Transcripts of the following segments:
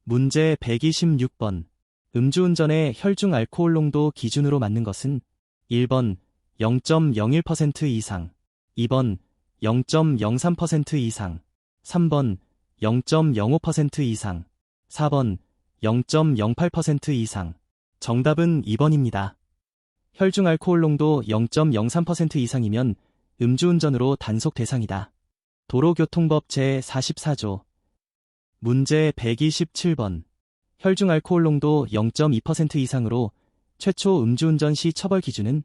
문제 126번. 음주운전의 혈중 알코올 농도 기준으로 맞는 것은 1번 0.01% 이상, 2번 0.03% 이상, 3번 0.05% 이상, 4번 0.08% 이상. 정답은 2번입니다. 혈중 알코올 농도 0.03% 이상이면 음주운전으로 단속 대상이다. 도로교통법 제44조. 문제 127번. 혈중 알코올 농도 0.2% 이상으로 최초 음주운전 시 처벌 기준은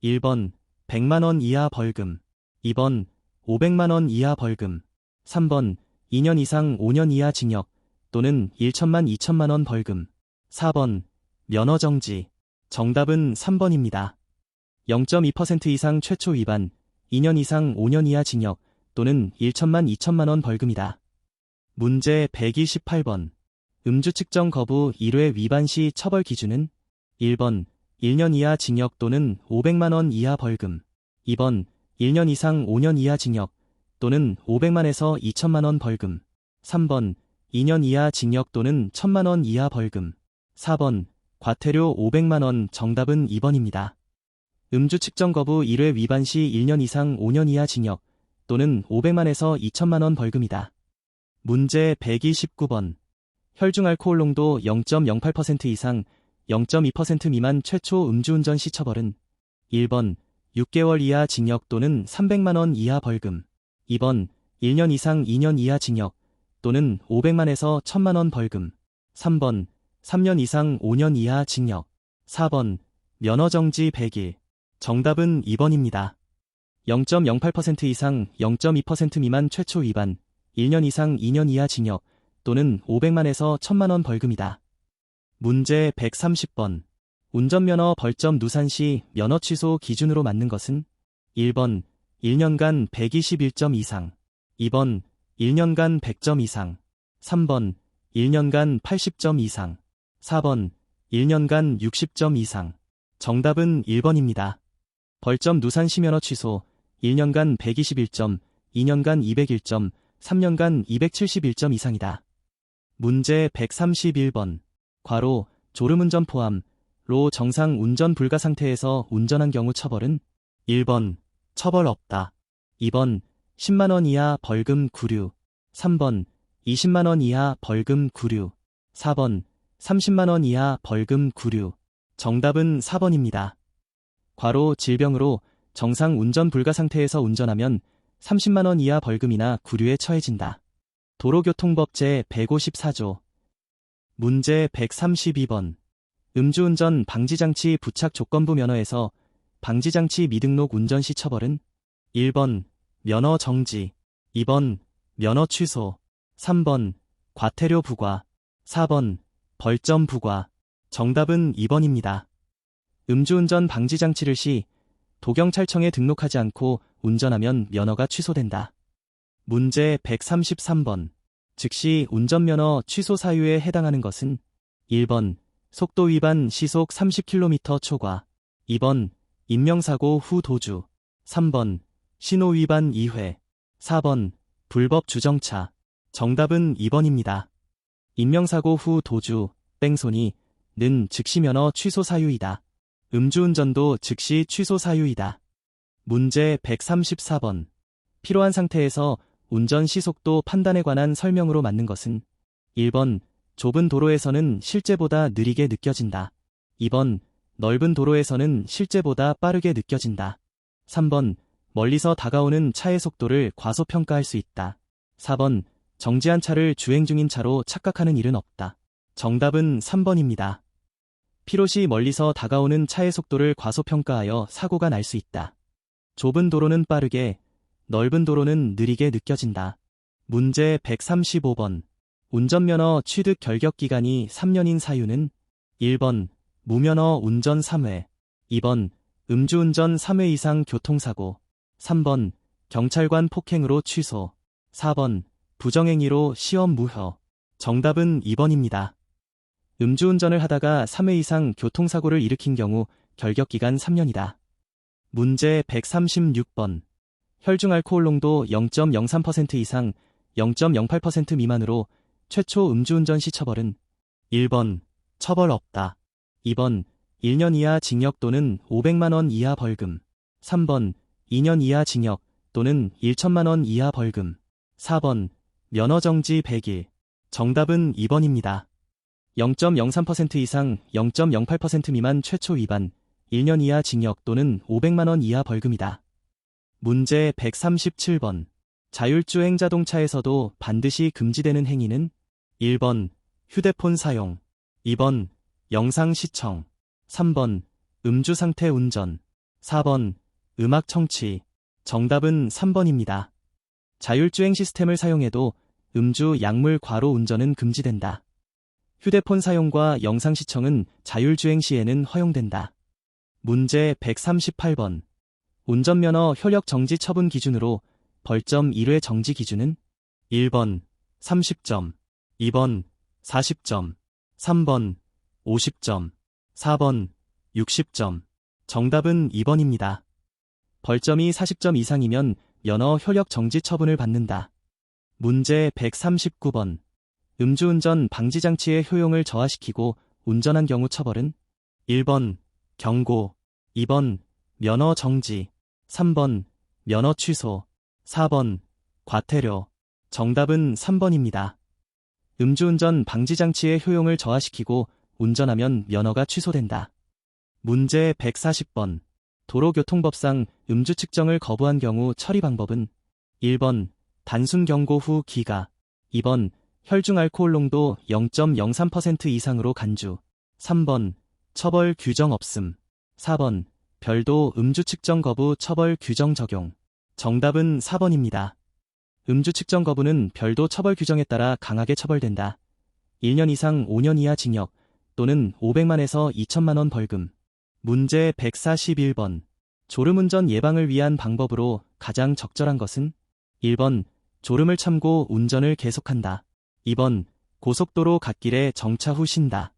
1번 100만원 이하 벌금, 2번 500만원 이하 벌금, 3번 2년 이상 5년 이하 징역 또는 1천만 2천만원 벌금, 4번 면허정지. 정답은 3번입니다. 0.2% 이상 최초 위반, 2년 이상 5년 이하 징역 또는 1천만 2천만원 벌금이다. 문제 128번. 음주 측정 거부 1회 위반 시 처벌 기준은 1번 1년 이하 징역 또는 500만원 이하 벌금, 2번 1년 이상 5년 이하 징역 또는 500만에서 2천만원 벌금, 3번 2년 이하 징역 또는 1천만원 이하 벌금, 4번 과태료 500만원. 정답은 2번입니다. 음주 측정 거부 1회 위반 시 1년 이상 5년 이하 징역 또는 500만에서 2천만원 벌금이다. 문제 129번. 혈중 알코올 농도 0.08% 이상 0.2% 미만 최초 음주운전 시 처벌은 1번 6개월 이하 징역 또는 300만원 이하 벌금, 2번 1년 이상 2년 이하 징역 또는 500만에서 1000만원 벌금, 3번 3년 이상 5년 이하 징역, 4번 면허정지 100일. 정답은 2번입니다. 0.08% 이상 0.2% 미만 최초 위반, 1년 이상 2년 이하 징역 또는 500만에서 1000만원 벌금이다. 문제 130번. 운전면허 벌점 누산 시 면허 취소 기준으로 맞는 것은 1번 1년간 121점 이상, 2번 1년간 100점 이상, 3번 1년간 80점 이상, 4번 1년간 60점 이상. 정답은 1번입니다. 벌점 누산 시 면허 취소 1년간 121점, 2년간 201점, 3년간 271점 이상이다. 문제 131번. 괄호 졸음운전 포함 로 정상 운전 불가 상태에서 운전한 경우 처벌은 1번 처벌 없다, 2번 10만원 이하 벌금 구류, 3번 20만원 이하 벌금 구류, 4번 30만원 이하 벌금 구류. 정답은 4번입니다. 괄호 질병으로 정상 운전 불가 상태에서 운전하면 30만원 이하 벌금이나 구류에 처해진다. 도로교통법 제154조. 문제 132번. 음주운전 방지장치 부착 조건부 면허에서 방지장치 미등록 운전 시 처벌은 1번 면허 정지, 2번 면허 취소, 3번 과태료 부과, 4번 벌점 부과. 정답은 2번입니다. 음주운전 방지장치를 시 도경찰청에 등록하지 않고 운전하면 면허가 취소된다. 문제 133번. 즉시 운전면허 취소 사유에 해당하는 것은 1번 속도 위반 시속 30km 초과, 2번 인명사고 후 도주, 3번 신호 위반 2회, 4번 불법 주정차. 정답은 2번입니다. 인명사고 후 도주, 뺑소니는 즉시 면허 취소 사유이다. 음주운전도 즉시 취소 사유이다. 문제 134번. 필요한 상태에서 운전 시속도 판단에 관한 설명으로 맞는 것은 1번 좁은 도로에서는 실제보다 느리게 느껴진다, 2번 넓은 도로에서는 실제보다 빠르게 느껴진다, 3번 멀리서 다가오는 차의 속도를 과소평가할 수 있다, 4번 정지한 차를 주행 중인 차로 착각하는 일은 없다. 정답은 3번입니다. 필요시 멀리서 다가오는 차의 속도를 과소평가하여 사고가 날 수 있다. 좁은 도로는 빠르게, 넓은 도로는 느리게 느껴진다. 문제 135번. 운전면허 취득 결격 기간이 3년인 사유는 1번 무면허 운전 3회, 2번 음주운전 3회 이상 교통사고, 3번 경찰관 폭행으로 취소, 4번 부정행위로 시험 무효. 정답은 2번입니다. 음주운전을 하다가 3회 이상 교통사고를 일으킨 경우 결격기간 3년이다. 문제 136번. 혈중 알코올 농도 0.03% 이상 0.08% 미만으로 최초 음주운전 시 처벌은 1번 처벌 없다. 2번 1년 이하 징역 또는 500만 원 이하 벌금. 3번 2년 이하 징역 또는 1천만 원 이하 벌금. 4번 면허 정지 100일. 정답은 2번입니다. 0.03% 이상 0.08% 미만 최초 위반, 1년 이하 징역 또는 500만 원 이하 벌금이다. 문제 137번. 자율주행 자동차에서도 반드시 금지되는 행위는 1번 휴대폰 사용, 2번 영상 시청, 3번 음주 상태 운전, 4번 음악 청취. 정답은 3번입니다. 자율주행 시스템을 사용해도 음주 약물 과로 운전은 금지된다. 휴대폰 사용과 영상 시청은 자율주행 시에는 허용된다. 문제 138번. 운전면허 효력 정지 처분 기준으로 벌점 1회 정지 기준은 1번 30점, 2번 40점, 3번 50점, 4번 60점. 정답은 2번입니다. 벌점이 40점 이상이면 면허 효력 정지 처분을 받는다. 문제 139번. 음주운전 방지장치의 효용을 저하시키고 운전한 경우 처벌은 1번 경고, 2번 면허 정지, 3번 면허 취소, 4번 과태료. 정답은 3번입니다. 음주운전 방지장치의 효용을 저하시키고 운전하면 면허가 취소된다. 문제 140번. 도로교통법상 음주 측정을 거부한 경우 처리 방법은 1번 단순 경고 후 기가, 2번 혈중 알코올 농도 0.03% 이상으로 간주, 3번 처벌 규정 없음, 4번 별도 음주 측정 거부 처벌 규정 적용. 정답은 4번입니다. 음주 측정 거부는 별도 처벌 규정에 따라 강하게 처벌된다. 1년 이상 5년 이하 징역 또는 500만에서 2천만 원 벌금. 문제 141번. 졸음운전 예방을 위한 방법으로 가장 적절한 것은 1번 졸음을 참고 운전을 계속한다. 2번 고속도로 갓길에 정차 후 쉰다.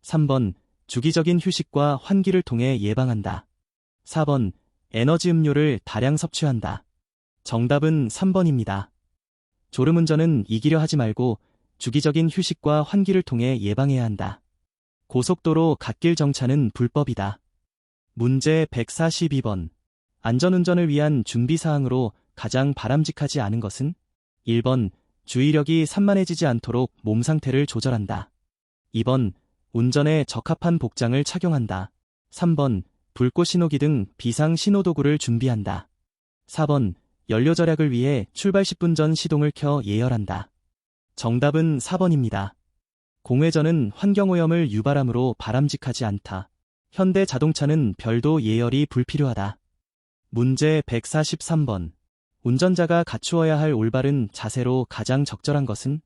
3번 주기적인 휴식과 환기를 통해 예방한다. 4번 에너지 음료를 다량 섭취한다. 정답은 3번입니다. 졸음운전은 이기려 하지 말고 주기적인 휴식과 환기를 통해 예방해야 한다. 고속도로 갓길 정차는 불법이다. 문제 142번. 안전운전을 위한 준비사항으로 가장 바람직하지 않은 것은 1번 주의력이 산만해지지 않도록 몸 상태를 조절한다. 2번 운전에 적합한 복장을 착용한다. 3번 불꽃 신호기 등 비상 신호도구를 준비한다. 4번 연료 절약을 위해 출발 10분 전 시동을 켜 예열한다. 정답은 4번입니다. 공회전은 환경오염을 유발하므로 바람직하지 않다. 현대 자동차는 별도 예열이 불필요하다. 문제 143번. 운전자가 갖추어야 할 올바른 자세로 가장 적절한 것은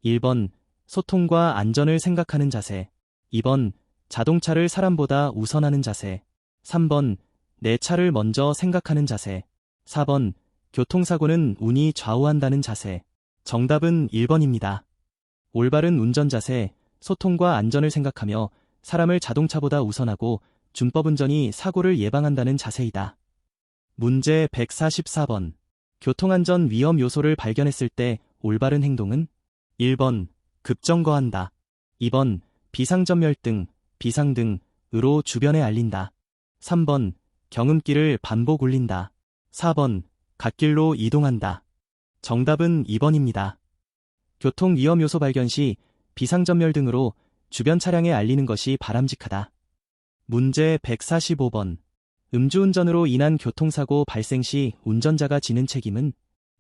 1번 소통과 안전을 생각하는 자세, 2번 자동차를 사람보다 우선하는 자세, 3번 내 차를 먼저 생각하는 자세, 4번 교통사고는 운이 좌우한다는 자세. 정답은 1번입니다. 올바른 운전 자세, 소통과 안전을 생각하며 사람을 자동차보다 우선하고 준법운전이 사고를 예방한다는 자세이다. 문제 144번. 교통안전 위험 요소를 발견했을 때 올바른 행동은 1번 급정거한다. 2번 비상전멸등, 비상등으로 주변에 알린다. 3번 경운길을 반복 울린다. 4번 갓길로 이동한다. 정답은 2번입니다. 교통 위험 요소 발견 시 비상전멸 등으로 주변 차량에 알리는 것이 바람직하다. 문제 145번. 음주운전으로 인한 교통사고 발생 시 운전자가 지는 책임은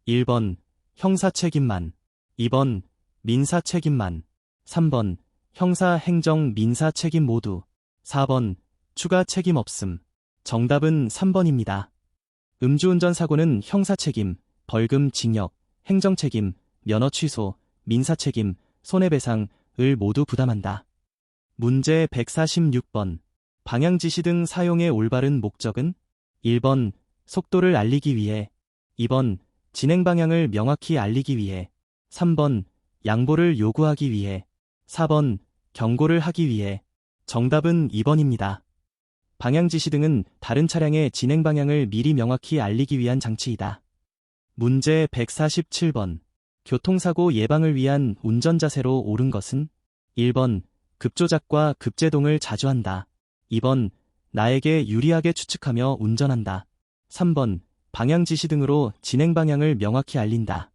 1번 형사 책임만, 2번 민사 책임만, 3번 형사 행정 민사 책임 모두, 4번 추가 책임 없음. 정답은 3번입니다. 음주운전 사고는 형사 책임, 벌금 징역, 행정 책임, 면허 취소, 민사 책임, 손해배상을 모두 부담한다. 문제 146번. 방향지시 등 사용의 올바른 목적은 1번 속도를 알리기 위해, 2번 진행 방향을 명확히 알리기 위해, 3번 양보를 요구하기 위해, 4번 경고를 하기 위해. 정답은 2번입니다. 방향지시 등은 다른 차량의 진행 방향을 미리 명확히 알리기 위한 장치이다. 문제 147번. 교통사고 예방을 위한 운전 자세로 옳은 것은 1번 급조작과 급제동을 자주 한다. 2번, 나에게 유리하게 추측하며 운전한다. 3번, 방향 지시 등으로 진행 방향을 명확히 알린다.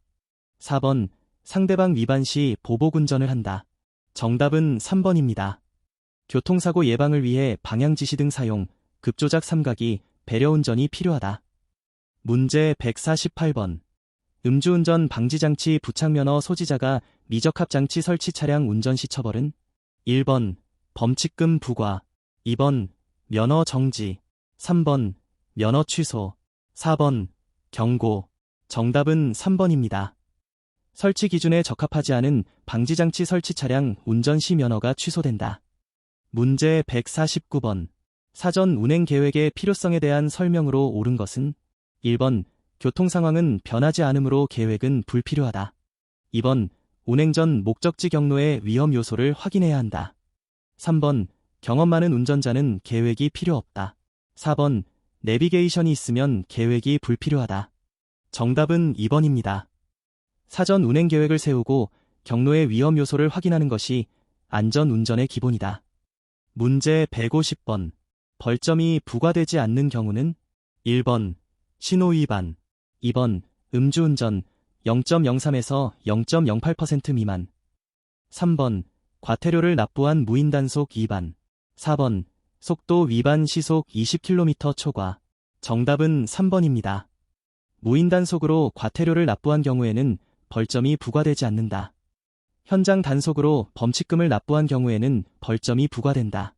4번, 상대방 위반 시 보복 운전을 한다. 정답은 3번입니다. 교통사고 예방을 위해 방향 지시 등 사용, 급조작 삼가기, 배려운전이 필요하다. 문제 148번. 음주운전 방지장치 부착면허 소지자가 미적합장치 설치 차량 운전 시 처벌은? 1번, 범칙금 부과. 2번, 면허 정지. 3번, 면허 취소. 4번, 경고. 정답은 3번입니다. 설치 기준에 적합하지 않은 방지장치 설치 차량 운전 시 면허가 취소된다. 문제 149번. 사전 운행 계획의 필요성에 대한 설명으로 옳은 것은? 1번, 교통 상황은 변하지 않으므로 계획은 불필요하다. 2번, 운행 전 목적지 경로의 위험 요소를 확인해야 한다. 3번, 경험 많은 운전자는 계획이 필요 없다. 4번, 내비게이션이 있으면 계획이 불필요하다. 정답은 2번입니다. 사전 운행 계획을 세우고 경로의 위험 요소를 확인하는 것이 안전 운전의 기본이다. 문제 150번. 벌점이 부과되지 않는 경우는? 1번, 신호 위반. 2번, 음주운전 0.03에서 0.08% 미만. 3번, 과태료를 납부한 무인단속 위반. 4번, 속도 위반 시속 20km 초과. 정답은 3번입니다. 무인단속으로 과태료를 납부한 경우에는 벌점이 부과되지 않는다. 현장 단속으로 범칙금을 납부한 경우에는 벌점이 부과된다.